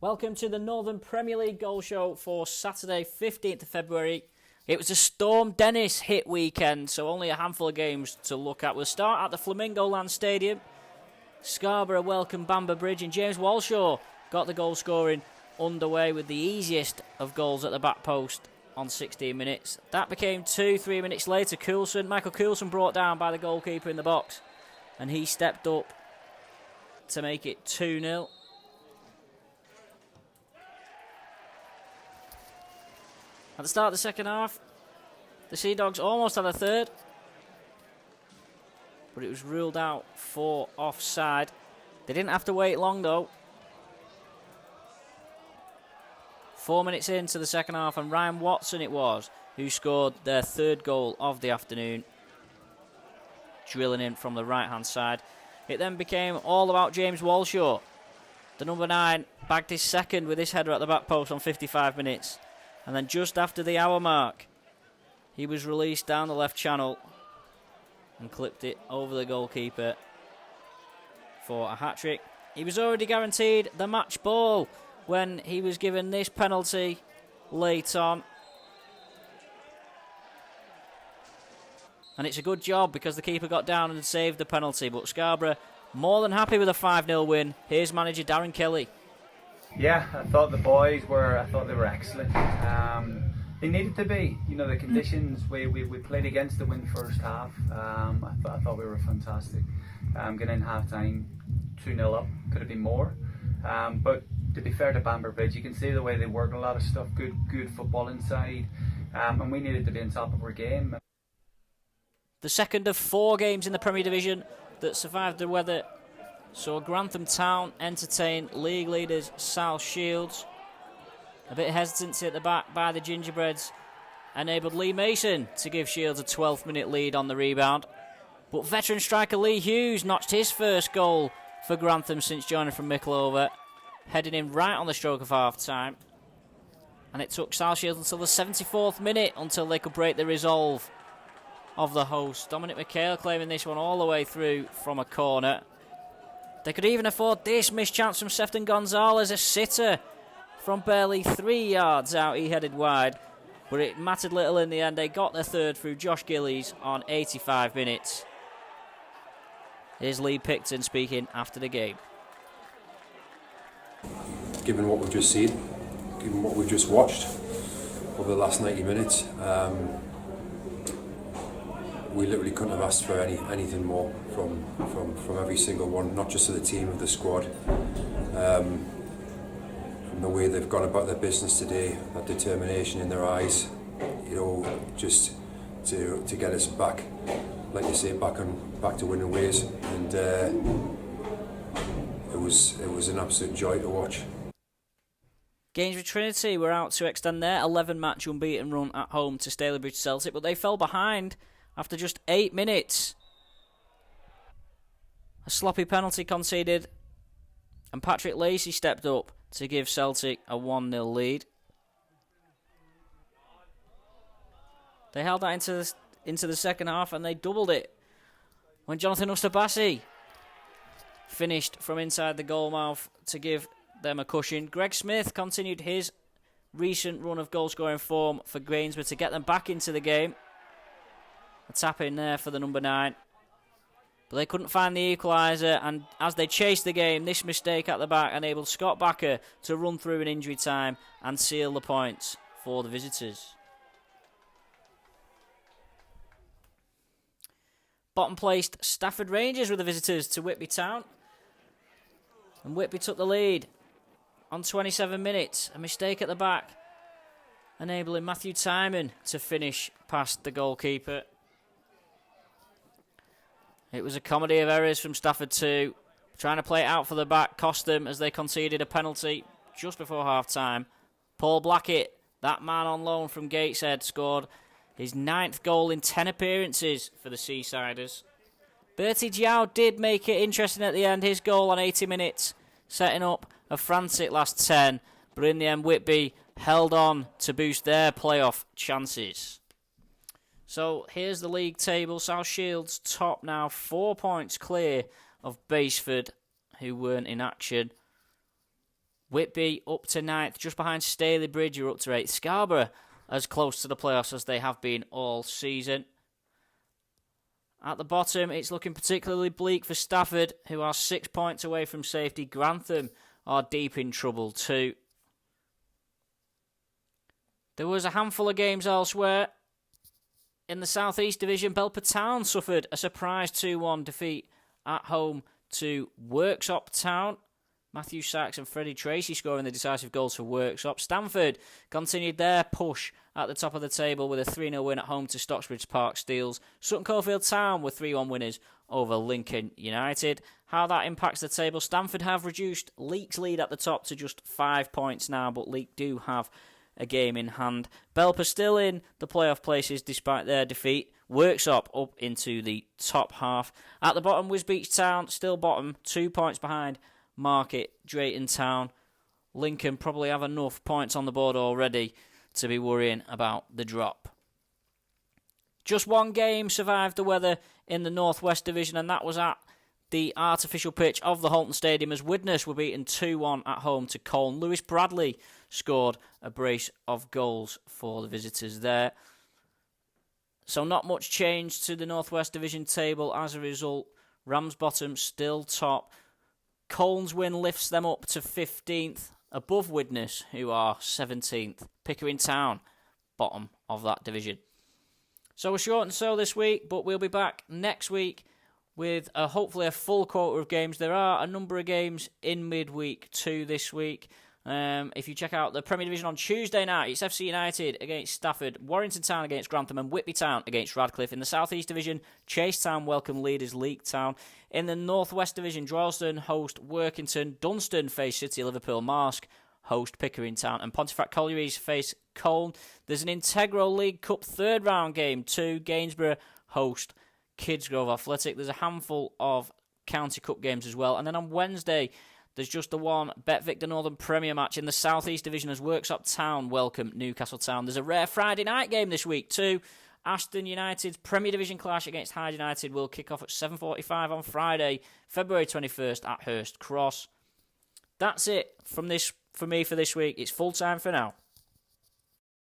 Welcome to the Northern Premier League goal show for Saturday, 15th of February. It was a Storm Dennis hit weekend, so only a handful of games to look at. We'll start at the Flamingo Land Stadium. Scarborough welcomed Bamber Bridge, and James Walshaw got the goal scoring underway with the easiest of goals at the back post on 16 minutes. That became 2-3 minutes later. Michael Coulson brought down by the goalkeeper in the box, and he stepped up to make it 2-0. At the start of the second half, the Sea Dogs almost had a third, but it was ruled out for offside. They didn't have to wait long though. 4 minutes into the second half, and Ryan Watson it was who scored their third goal of the afternoon, drilling in from the right-hand side. It then became all about James Walshaw. The number 9 bagged his second with his header at the back post on 55 minutes. And then just after the hour mark, he was released down the left channel and clipped it over the goalkeeper for a hat-trick. He was already guaranteed the match ball when he was given this penalty late on. And it's a good job because the keeper got down and saved the penalty. But Scarborough more than happy with a 5-0 win. Here's manager Darren Kelly. Yeah, I thought they were excellent. They needed to be. You know, the conditions, we played against them in the first half. I thought we were fantastic. Getting in half time, 2-0 up, could have been more. But to be fair to Bamber Bridge, you can see the way they work, a lot of stuff, good football inside. And we needed to be on top of our game. The second of 4 games in the Premier Division that survived the weather saw Grantham Town entertain league leaders South Shields. A bit of hesitancy at the back by the Gingerbreads enabled Lee Mason to give Shields a 12th minute lead on the rebound. But veteran striker Lee Hughes notched his first goal for Grantham since joining from Mickleover, heading in right on the stroke of half time. And it took South Shields until the 74th minute until they could break the resolve of the hosts. Dominic McHale claiming this one all the way through from a corner. They could even afford this missed chance from Sefton Gonzalez, a sitter from barely 3 yards out. He headed wide, but it mattered little in the end. They got their third through Josh Gillies on 85 minutes. Here's Lee Picton speaking after the game. Given what we've just seen, given what we've just watched over the last 90 minutes, we literally couldn't have asked for anything more from every single one, not just of the team, of the squad. From the way they've gone about their business today, that determination in their eyes, you know, just to get us back, like you say, back to winning ways, and it was an absolute joy to watch. Gainsborough Trinity were out to extend their 11-match unbeaten run at home to Stalybridge Celtic, but they fell behind after just 8 minutes. A sloppy penalty conceded, and Patrick Lacey stepped up to give Celtic a 1-0 lead. They held that into the second half, and they doubled it when Jonathan Ustabasi finished from inside the goal mouth to give them a cushion. Greg Smith continued his recent run of goal-scoring form for Gainsborough to get them back into the game. A tap in there for the number 9. But they couldn't find the equaliser, and as they chased the game, this mistake at the back enabled Scott Backer to run through in injury time and seal the points for the visitors. Bottom placed Stafford Rangers were the visitors to Whitby Town. And Whitby took the lead on 27 minutes. A mistake at the back enabling Matthew Timon to finish past the goalkeeper. It was a comedy of errors from Stafford too. Trying to play it out for the back cost them as they conceded a penalty just before half-time. Paul Blackett, that man on loan from Gateshead, scored his 9th goal in 10 appearances for the Seasiders. Bertie Jiao did make it interesting at the end. His goal on 80 minutes, setting up a frantic last 10. But in the end, Whitby held on to boost their playoff chances. So here's the league table. South Shields top now, 4 points clear of Baseford, who weren't in action. Whitby up to 9th, just behind Stalybridge, you're up to 8th. Scarborough as close to the playoffs as they have been all season. At the bottom, it's looking particularly bleak for Stafford, who are 6 points away from safety. Grantham are deep in trouble too. There was a handful of games elsewhere. In the South East Division, Belper Town suffered a surprise 2-1 defeat at home to Worksop Town. Matthew Sachs and Freddie Tracy scoring the decisive goals for Worksop. Stamford continued their push at the top of the table with a 3-0 win at home to Stocksbridge Park Steels. Sutton Coldfield Town were 3-1 winners over Lincoln United. How that impacts the table, Stamford have reduced Leek's lead at the top to just 5 points now, but Leek do have a game in hand. Belper still in the playoff places despite their defeat. Worksop up into the top half. At the bottom, Wisbech Town still bottom, 2 points behind Market, Drayton Town. Lincoln probably have enough points on the board already to be worrying about the drop. Just one game survived the weather in the North West Division, and that was at the artificial pitch of the Halton Stadium as Widnes were beaten 2-1 at home to Colne. Lewis Bradley scored a brace of goals for the visitors there. So not much change to the North West Division table as a result. Ramsbottom still top. Colne's win lifts them up to 15th, above Widnes, who are 17th. Pickering Town, bottom of that division. So we're short and so this week, but we'll be back next week with hopefully a full quota of games. There are a number of games in midweek 2 this week. If you check out the Premier Division on Tuesday night, it's FC United against Stafford, Warrington Town against Grantham, and Whitby Town against Radcliffe. In the South East Division, Chase Town welcome leaders Leek Town. In the North West Division, Droylsden host Workington, Dunstan face City Liverpool, Marsk host Pickering Town, and Pontefract Collieries face Colne. There's an Integral League Cup third round game too. Gainsborough host Kidsgrove Athletic. There's a handful of County Cup games as well. And then on Wednesday, there's just the one BetVictor Northern Premier match in the South East Division as Worksop Town welcome Newcastle Town. There's a rare Friday night game this week too. Ashton United's Premier Division clash against Hyde United will kick off at 7:45 on Friday, February 21st at Hurst Cross. That's it from me for this week. It's full time for now.